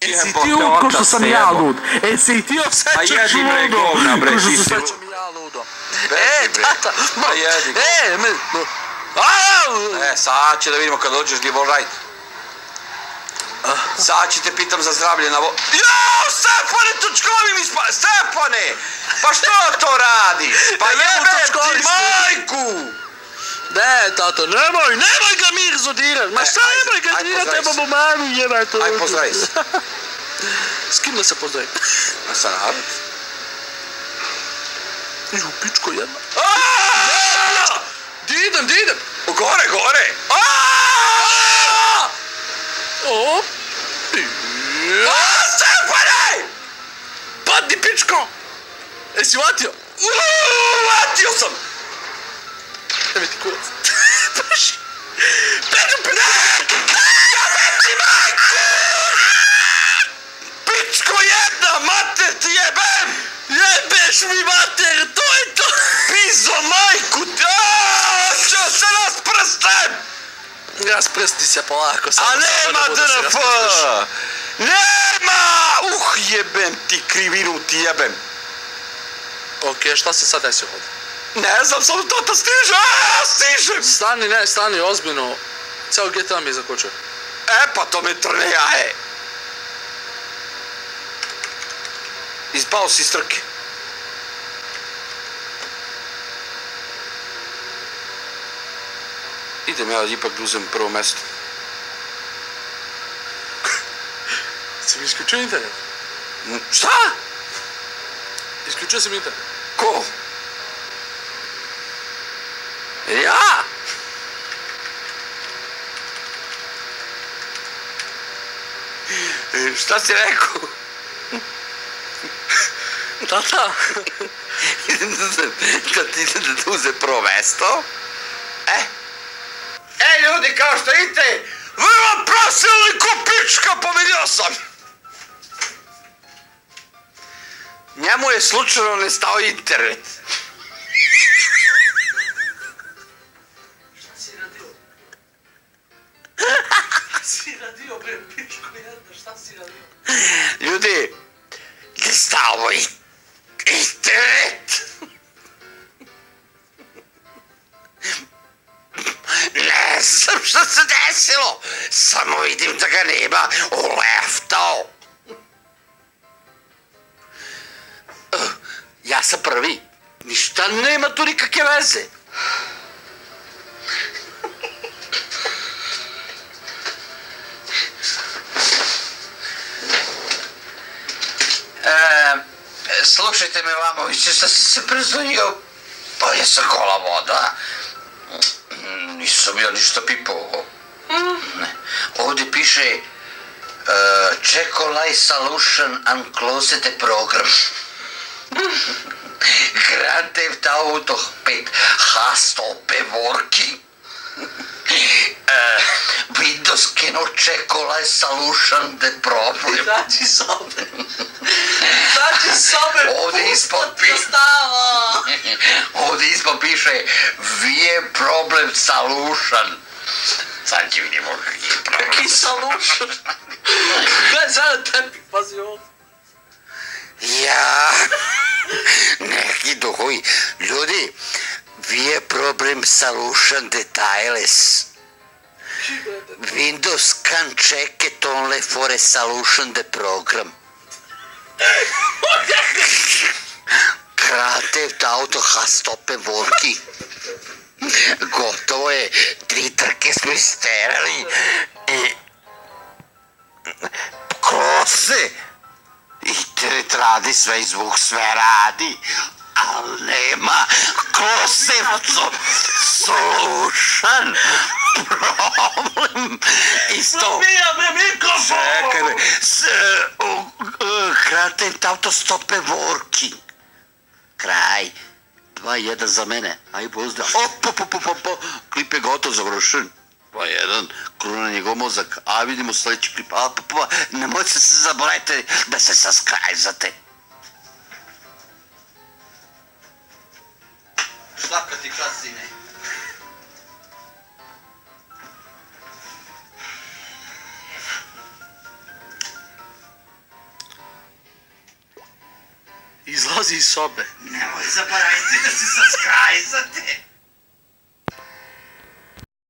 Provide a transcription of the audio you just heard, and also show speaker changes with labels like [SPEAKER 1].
[SPEAKER 1] Si ti lud ko što sam ja lud. Si ti osjećaš ludo ko što se osjećam ja ludo. Tata.
[SPEAKER 2] Pa jedi go. Sad će da vidimo kad dođeš gdje vožaj. Sad ću te pitam za zdravlje na Jao, Stefane, točkovi mi spa... Stefane! Pa što to radiš? Pa jebem ti majku!
[SPEAKER 1] Ne, tato, nemoj ga Mirzo dirat! Ma šta nemoj ga dirat, trebamo manu jebaj to!
[SPEAKER 2] Aj, pozdravi se.
[SPEAKER 1] S kim da se pozdravim?
[SPEAKER 2] Sa narod?
[SPEAKER 1] Ju, pičko jedna. Di idem?
[SPEAKER 2] Gore!
[SPEAKER 1] O!
[SPEAKER 2] Stefane!
[SPEAKER 1] Padni, pičko! Jesi vatio?
[SPEAKER 2] Vatio sam!
[SPEAKER 1] Evo ti kurac.
[SPEAKER 2] Peši! Jebem ti majku! Pičko jedna, mater ti jebem!
[SPEAKER 1] Jebeš mi mater, to je to!
[SPEAKER 2] Pizo majku! Ću se rasprstem!
[SPEAKER 1] Rasprsti se polako.
[SPEAKER 2] A nema DNF! Nema! Jebem ti krivinu, ti jebem.
[SPEAKER 1] Okej, šta se sad desio ovdje?
[SPEAKER 2] Ne znam, samo tata stižem!
[SPEAKER 1] Stani, ozbiljno. Ceo GTA mi je zakočio.
[SPEAKER 2] Pa to me trne jaje. Izbao si iz trke. Idem ja ipak da uzem prvo mesto.
[SPEAKER 1] Si mi isključio internet?
[SPEAKER 2] Šta?
[SPEAKER 1] Isključio si mi internet.
[SPEAKER 2] Ko? Ja? Šta si rekao?
[SPEAKER 1] Tata!
[SPEAKER 2] Da ti da uzem prvo mesto? Ljudi, kao što vidite, vrlo profesionalni ko pička, pobedio sam! Njemu je slučajno nestao internet.
[SPEAKER 1] Šta si radio? Si radio, bre, pičko jedna, šta si radio?
[SPEAKER 2] Ljudi, nestao internet! Ne znam što se desilo, samo vidim da ga nema uleftao. Ja sam prvi, ništa nema tu nikakve veze. Slušajte me, Vamoviće, šta si se prezunio? Pa jesam kola voda. Nisam ja ništa pipao. Ovdje piše Checolai Solution Unclosed Program. Grand Theft Auto 5 H100 Working. Windows cannot Checolai Solution the problem.
[SPEAKER 1] Daći sobe.
[SPEAKER 2] Ovdje ispod piše VIE Problem Solution. Sad će vidimo kaki je problem.
[SPEAKER 1] Kaki solution? Gledaj zajedno tepi, pazi ovdje.
[SPEAKER 2] Ja, neki duhovi. Ljudi, VIE Problem Solution Details. Windows can check it only for a solution the program. Grand Theft Auto H100 Working. Gotovo je, 3 trke smo isterali. Krose! Internet radi, sve i zvuk sve radi. Ali nema Krosevco Solution Problem. Isto...
[SPEAKER 1] Zabija me mikrofon!
[SPEAKER 2] Čekaj me. Grand Theft Auto Stope Working. Kraj. 2-1 za mene. Aj pozdrav. Klip je gotov, završen. 2-1. Kruna njegov mozak. A vidimo sljedeći klip. Nemojte se zaboravite da se subscribe-zate. Šta kad ti kasine?
[SPEAKER 1] Izlazi iz sobe.
[SPEAKER 2] Nemoj zaboraviti da se subscribe-zate.